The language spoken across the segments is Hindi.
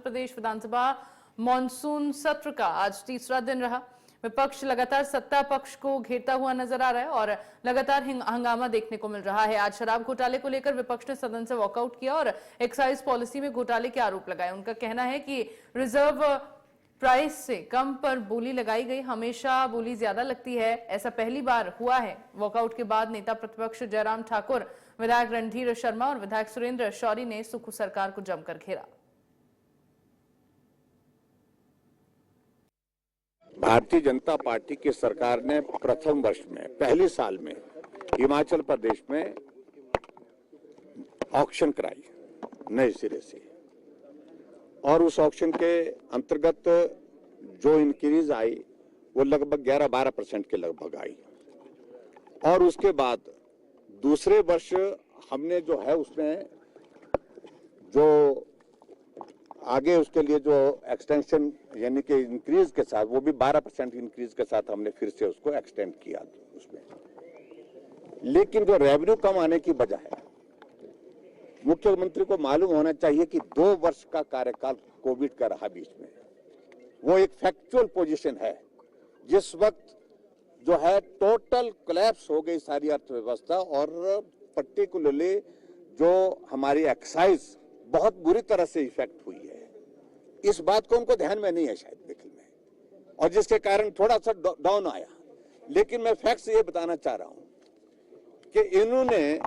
प्रदेश विधानसभा मॉनसून सत्र का आज तीसरा दिन रहा। विपक्ष लगातार सत्ता पक्ष को घेरता हुआ नजर आ रहा है और लगातार हंगामा देखने को मिल रहा है। आज शराब घोटाले को लेकर विपक्ष ने सदन से वॉकआउट किया और एक्साइज पॉलिसी में घोटाले के आरोप लगाए। उनका कहना है कि रिजर्व प्राइस से कम पर बोली लगाई गई, हमेशा बोली ज्यादा लगती है, ऐसा पहली बार हुआ है। वॉकआउट के बाद नेता प्रतिपक्ष जयराम ठाकुर, विधायक रणधीर शर्मा और विधायक सुरेंद्र शौरी ने सुक्खू सरकार को जमकर घेरा। भारतीय जनता पार्टी की सरकार ने प्रथम वर्ष में पहले साल में हिमाचल प्रदेश में ऑक्शन कराई नए सिरे से, और उस ऑक्शन के अंतर्गत जो इंक्रीज आई वो लगभग 11-12% के लगभग आई। और उसके बाद दूसरे वर्ष हमने जो है उसमें जो आगे उसके लिए जो एक्सटेंशन यानी कि इंक्रीज के साथ, वो भी 12% इंक्रीज के साथ हमने फिर से उसको एक्सटेंड किया उसमें। लेकिन जो रेवेन्यू कम आने की वजह है, मुख्यमंत्री को मालूम होना चाहिए कि 2 वर्ष का कार्यकाल कोविड का रहा बीच में। वो एक फैक्चुअल पोजीशन है। जिस वक्त जो है टोटल कोलैप्स हो गई सारी अर्थव्यवस्था, और पर्टिकुलरली जो हमारी एक्साइज बहुत बुरी तरह से इफेक्ट हुई है, इस बात को उनको ध्यान में नहीं है शायद बिल्कुल में, और जिसके कारण थोड़ा सा डाउन आया। लेकिन मैं फैक्ट्स ये बताना चाह रहा हूं कि इन्होंने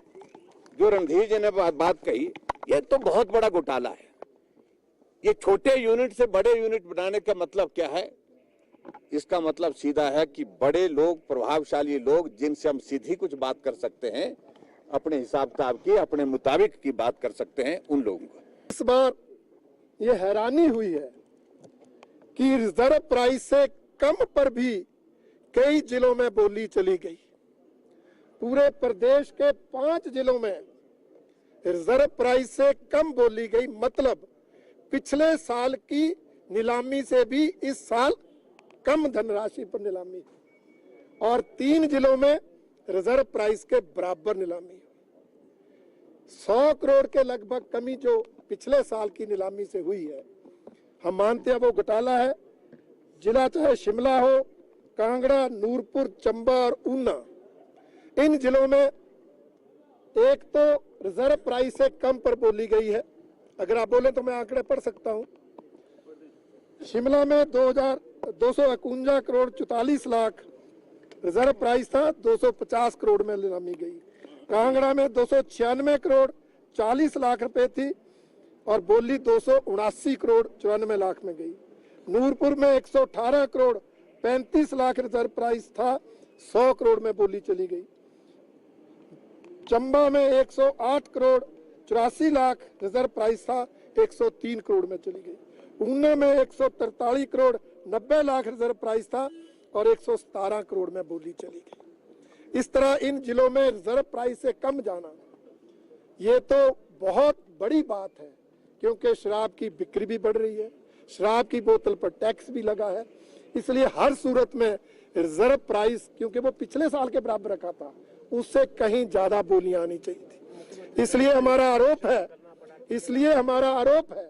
जो रणधीर जी ने बात कही, ये तो बहुत बड़ा घोटाला है। ये छोटे यूनिट से बड़े यूनिट बनाने का मतलब क्या है? इसका मतलब सीधा है कि बड़े लोग, प्रभावशाली लोग, जिनसे हम सीधी कुछ बात कर सकते हैं, अपने हिसाब किताब की, अपने मुताबिक की बात कर सकते हैं, उन लोगों को। इस बार ये हैरानी हुई है कि रिजर्व प्राइस से कम पर भी कई जिलों में बोली चली गई। पूरे प्रदेश के 5 जिलों में रिजर्व प्राइस से कम बोली गई, मतलब पिछले साल की नीलामी से भी इस साल कम धनराशि पर नीलामी, और 3 जिलों में रिजर्व प्राइस के बराबर नीलामी। 100 करोड़ के लगभग कमी जो पिछले साल की नीलामी से हुई है, हम मानते हैं वो घोटाला है। जिला चाहे शिमला हो, कांगड़ा, नूरपुर, चंबा और ऊना, इन जिलों में एक तो रिजर्व प्राइस से कम पर बोली गई है। अगर आप बोले तो मैं आंकड़े पढ़ सकता हूं। शिमला में 251 करोड़ 44 लाख रिजर्व प्राइस था, 250 करोड़ में नीलामी गई। कांगड़ा में 296 करोड़ 40 लाख रुपए थी और बोली 279 करोड़ 94 लाख में गई। नूरपुर में 118 करोड़ 35 लाख रिजर्व प्राइस था, 100 करोड़ में बोली चली गई। चंबा में 108 करोड़ 84 लाख रिजर्व प्राइस था, 103 करोड़ में चली गई। ऊना में 143 करोड़ 90 लाख रिजर्व प्राइस था और 117 करोड़ में बोली चली गई। इस तरह इन जिलों में रिजर्व प्राइस से कम जाना, ये तो बहुत बड़ी बात है, क्योंकि शराब की बिक्री भी बढ़ रही है, शराब की बोतल पर टैक्स भी लगा है। इसलिए हर सूरत में रिजर्व प्राइस, क्योंकि वो पिछले साल के बराबर रखा था, उससे कहीं ज्यादा बोलियां आनी चाहिए थी। इसलिए हमारा आरोप है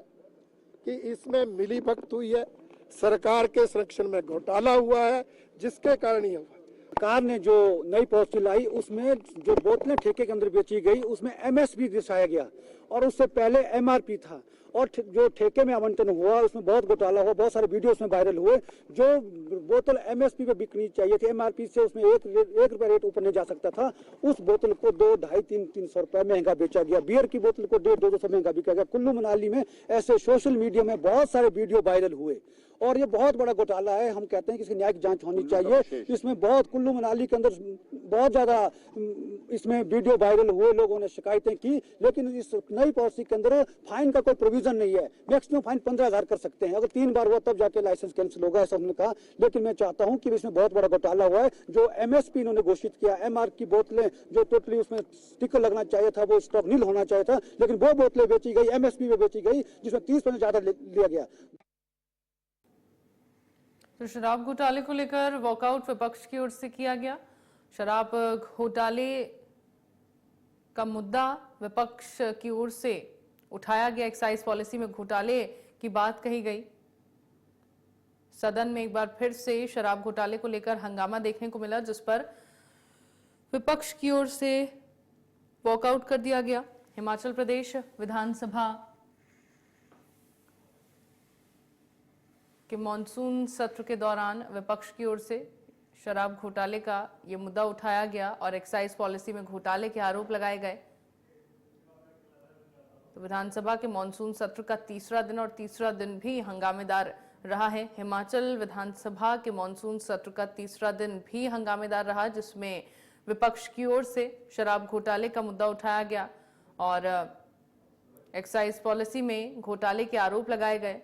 कि इसमें मिलीभगत हुई है, सरकार के संरक्षण में घोटाला हुआ है, जिसके कारण ये हुआ। सरकार ने जो नई पॉलिसी लाई, उसमें जो बोतलें ठेके के अंदर बेची गई, उसमें एमएसपी दर्शाया गया और उससे पहले एमआरपी था। और जो ठेके में आवंटन हुआ उसमें बहुत घोटाला हुआ, बहुत सारे वीडियो उसमें वायरल हुए। जो बोतल एमएसपी पे बिकनी चाहिए थी, एमआरपी से उसमें 1 रुपया रेट ऊपर नहीं जा सकता था, उस बोतल को 2, 250, 300 रुपए महंगा बेचा गया। बियर की बोतल को 150-200 महंगा बिका गया। कुल्लू मनाली में ऐसे सोशल मीडिया में बहुत सारे वीडियो वायरल हुए और ये बहुत बड़ा घोटाला है। हम कहते हैं कि इसकी न्यायिक जांच होनी चाहिए। इसमें बहुत कुल्लू मनाली के अंदर बहुत ज्यादा इसमें वीडियो वायरल हुए, लोगों ने शिकायतें की, लेकिन इस नई पॉलिसी के अंदर फाइन का कोई प्रोविजन नहीं है। मैक्सिमम फाइन 15,000 कर सकते हैं, अगर 3 बार हुआ तब जाके लाइसेंस कैंसिल होगा, ऐसा उन्होंने कहा। लेकिन मैं चाहता हूं कि इसमें बहुत बड़ा घोटाला हुआ है। जो एमएसपी इन्होंने घोषित किया, एमआर की बोतलें जो टोटली उसमें स्टिकर लगना चाहिए था, वो स्टॉक नील होना चाहिए था, लेकिन वो बोतलें बेची गई एमएसपी में बेची गई, जिसमें 30% ज्यादा लिया गया। तो शराब घोटाले को लेकर वॉकआउट विपक्ष की ओर से किया गया। शराब घोटाले का मुद्दा विपक्ष की ओर से उठाया गया। एक्साइज पॉलिसी में घोटाले की बात कही गई। सदन में एक बार फिर से शराब घोटाले को लेकर हंगामा देखने को मिला, जिस पर विपक्ष की ओर से वॉकआउट कर दिया गया। हिमाचल प्रदेश विधानसभा के मॉनसून सत्र के दौरान विपक्ष की ओर से शराब घोटाले का ये मुद्दा उठाया गया और एक्साइज पॉलिसी में घोटाले के आरोप लगाए गए। तो विधानसभा के मॉनसून सत्र का तीसरा दिन और तीसरा दिन भी हंगामेदार रहा है। हिमाचल विधानसभा के मॉनसून सत्र का तीसरा दिन भी हंगामेदार रहा, जिसमें विपक्ष की ओर से शराब घोटाले का मुद्दा उठाया गया और एक्साइज पॉलिसी में घोटाले के आरोप लगाए गए।